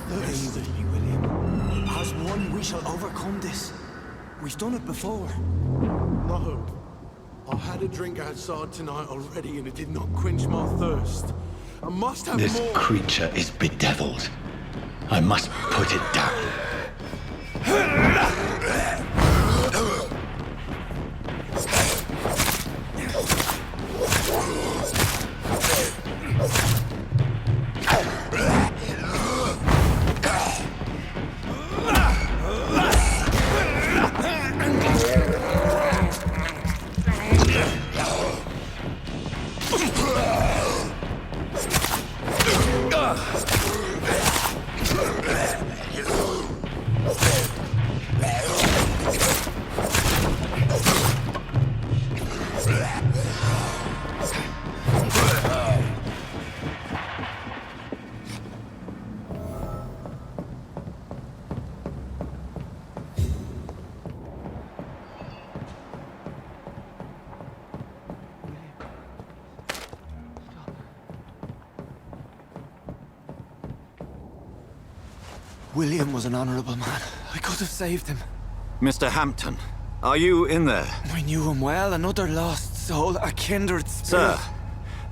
thirsty, William. As one, we shall overcome this. We've done it before. No. I had a drink outside tonight already and it did not quench my thirst. I must have This more. creature is bedeviled. I must put it down. William was an honorable man. I could have saved him. Mr. Hampton, are you in there? I knew him well, another lost soul, a kindred spirit. Sir,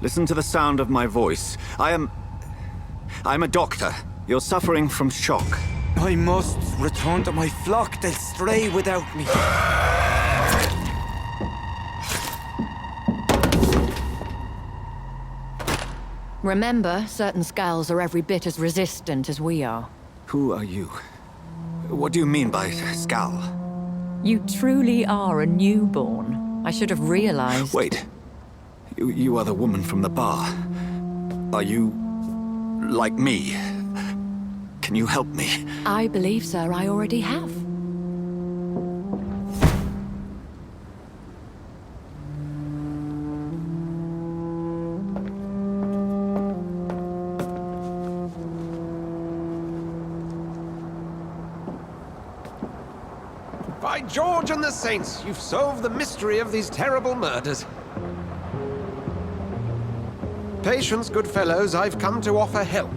listen to the sound of my voice. I'm a doctor. You're suffering from shock. I must return to my flock. They'll stray without me. Remember, certain skulls are every bit as resistant as we are. Who are you? What do you mean by Skal? You truly are a newborn. I should have realized. Wait. You are the woman from the bar. Are you... like me? Can you help me? I believe, sir, I already have. By George and the Saints, you've solved the mystery of these terrible murders. Patience, good fellows, I've come to offer help.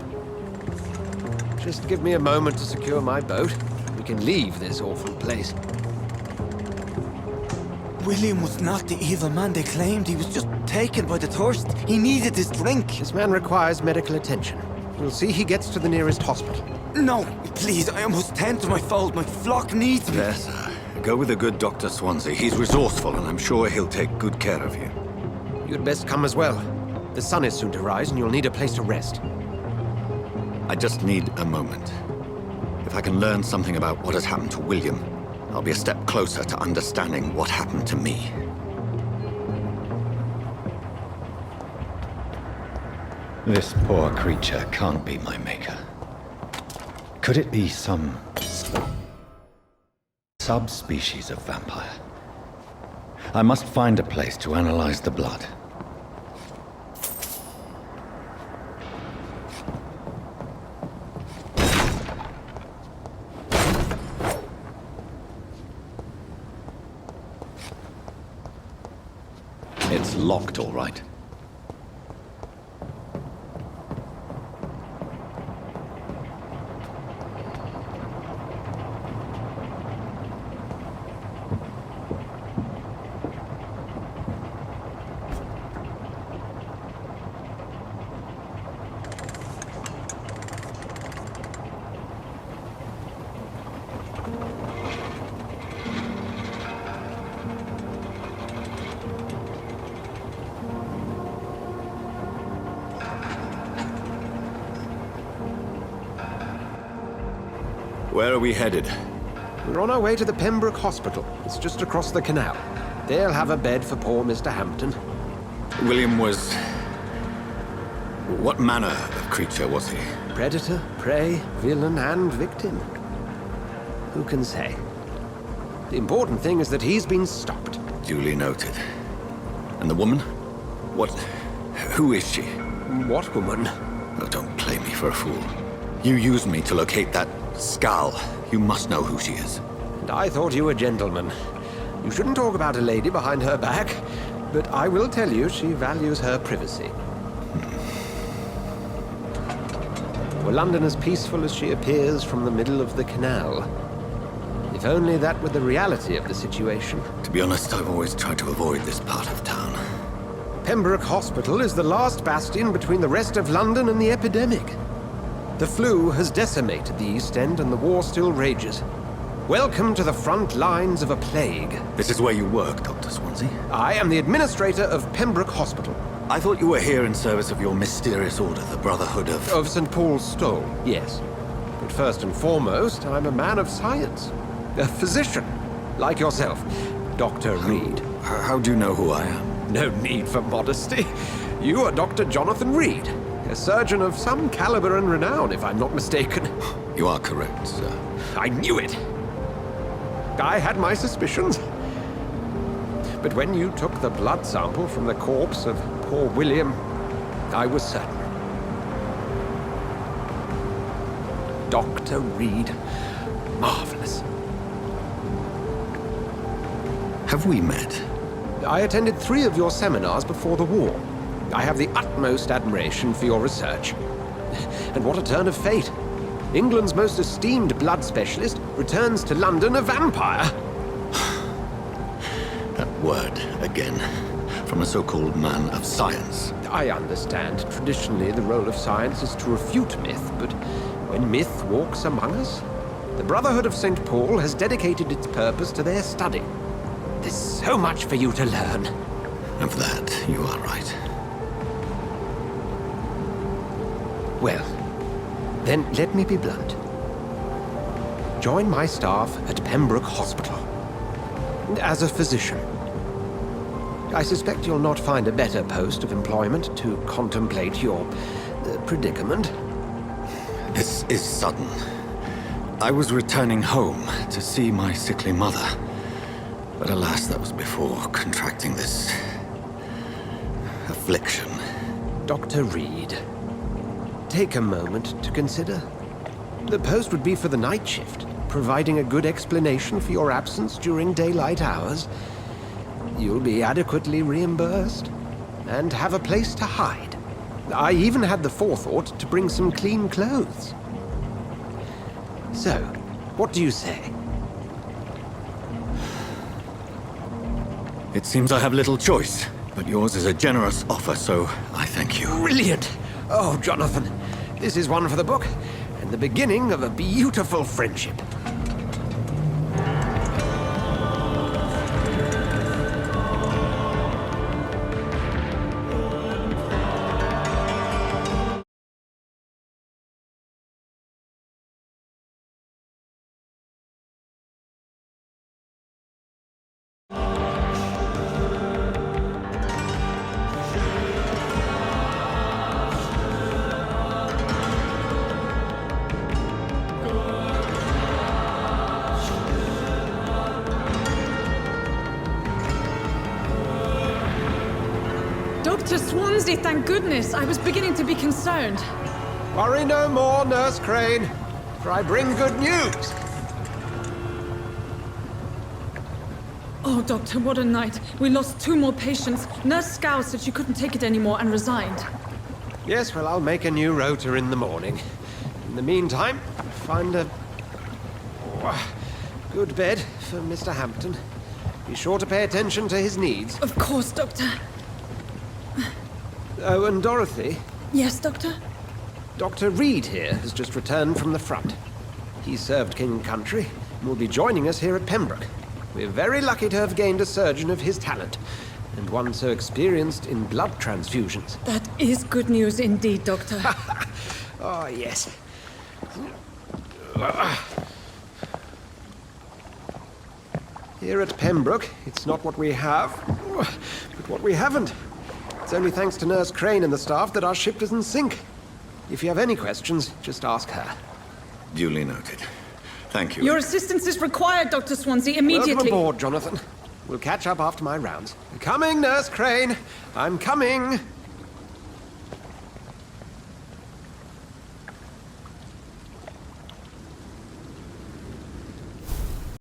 Just give me a moment to secure my boat. We can leave this awful place. William was not the evil man they claimed. He was just taken by the thirst. He needed his drink. This man requires medical attention. We'll see he gets to the nearest hospital. No, please, I must tend to my fold. My flock needs me. There, sir. Go with the good Dr. Swansea. He's resourceful, and I'm sure he'll take good care of you. You'd best come as well. The sun is soon to rise, and you'll need a place to rest. I just need a moment. If I can learn something about what has happened to William, I'll be a step closer to understanding what happened to me. This poor creature can't be my maker. Could it be some subspecies of vampire? I must find a place to analyze the blood. It's locked, all right. Where are we headed? We're on our way to the Pembroke Hospital. It's just across the canal. They'll have a bed for poor Mr. Hampton. William was... what manner of creature was he? Predator, prey, villain, and victim. Who can say? The important thing is that he's been stopped. Duly noted. And the woman? What... who is she? What woman? Oh, don't play me for a fool. You used me to locate that Skal. You must know who she is. And I thought you a gentleman. You shouldn't talk about a lady behind her back, but I will tell you she values her privacy. Were London as peaceful as she appears from the middle of the canal? If only that were the reality of the situation. To be honest, I've always tried to avoid this part of town. Pembroke Hospital is the last bastion between the rest of London and the epidemic. The flu has decimated the East End and the war still rages. Welcome to the front lines of a plague. This is where you work, Dr. Swansea? I am the administrator of Pembroke Hospital. I thought you were here in service of your mysterious order, the Brotherhood of... Of St. Paul's Stole, yes. But first and foremost, I'm a man of science. A physician, like yourself, Dr. Reed. How do you know who I am? No need for modesty. You are Dr. Jonathan Reed, a surgeon of some caliber and renown, if I'm not mistaken. You are correct, sir. I knew it. I had my suspicions. But when you took the blood sample from the corpse of poor William, I was certain. Dr. Reed. Marvelous. Have we met? I attended 3 of your seminars before the war. I have the utmost admiration for your research. And what a turn of fate. England's most esteemed blood specialist returns to London a vampire. That word, again. From a so-called man of science. I understand. Traditionally, the role of science is to refute myth, but when myth walks among us, the Brotherhood of St. Paul has dedicated its purpose to their study. There's so much for you to learn. Of that, you are right. Well, then let me be blunt. Join my staff at Pembroke Hospital. As a physician. I suspect you'll not find a better post of employment to contemplate your predicament. This is sudden. I was returning home to see my sickly mother. But alas, that was before contracting this... affliction. Dr. Reed, take a moment to consider. The post would be for the night shift, providing a good explanation for your absence during daylight hours. You'll be adequately reimbursed, and have a place to hide. I even had the forethought to bring some clean clothes. So, what do you say? It seems I have little choice, but yours is a generous offer, so I thank you. Brilliant! Oh, Jonathan, this is one for the book, and the beginning of a beautiful friendship. Dr. Swansea, thank goodness. I was beginning to be concerned. Worry no more, Nurse Crane, for I bring good news. Oh, Doctor, what a night. We lost 2 more patients. Nurse Scow said she couldn't take it anymore and resigned. Yes, well, I'll make a new rota in the morning. In the meantime, find a good bed for Mr. Hampton. Be sure to pay attention to his needs. Of course, Doctor. Oh, and Dorothy, Yes, Doctor? Dr. Reed here has just returned from the front. He served King and Country and will be joining us here at Pembroke. We're very lucky to have gained a surgeon of his talent, and one so experienced in blood transfusions. That is good news indeed, Doctor. Oh, yes. Here at Pembroke, it's not what we have, but what we haven't. It's only thanks to Nurse Crane and the staff that our ship doesn't sink. If you have any questions, just ask her. Duly noted. Thank you. Your assistance is required, Dr. Swansea, immediately. Welcome aboard, Jonathan. We'll catch up after my rounds. Coming, Nurse Crane. I'm coming.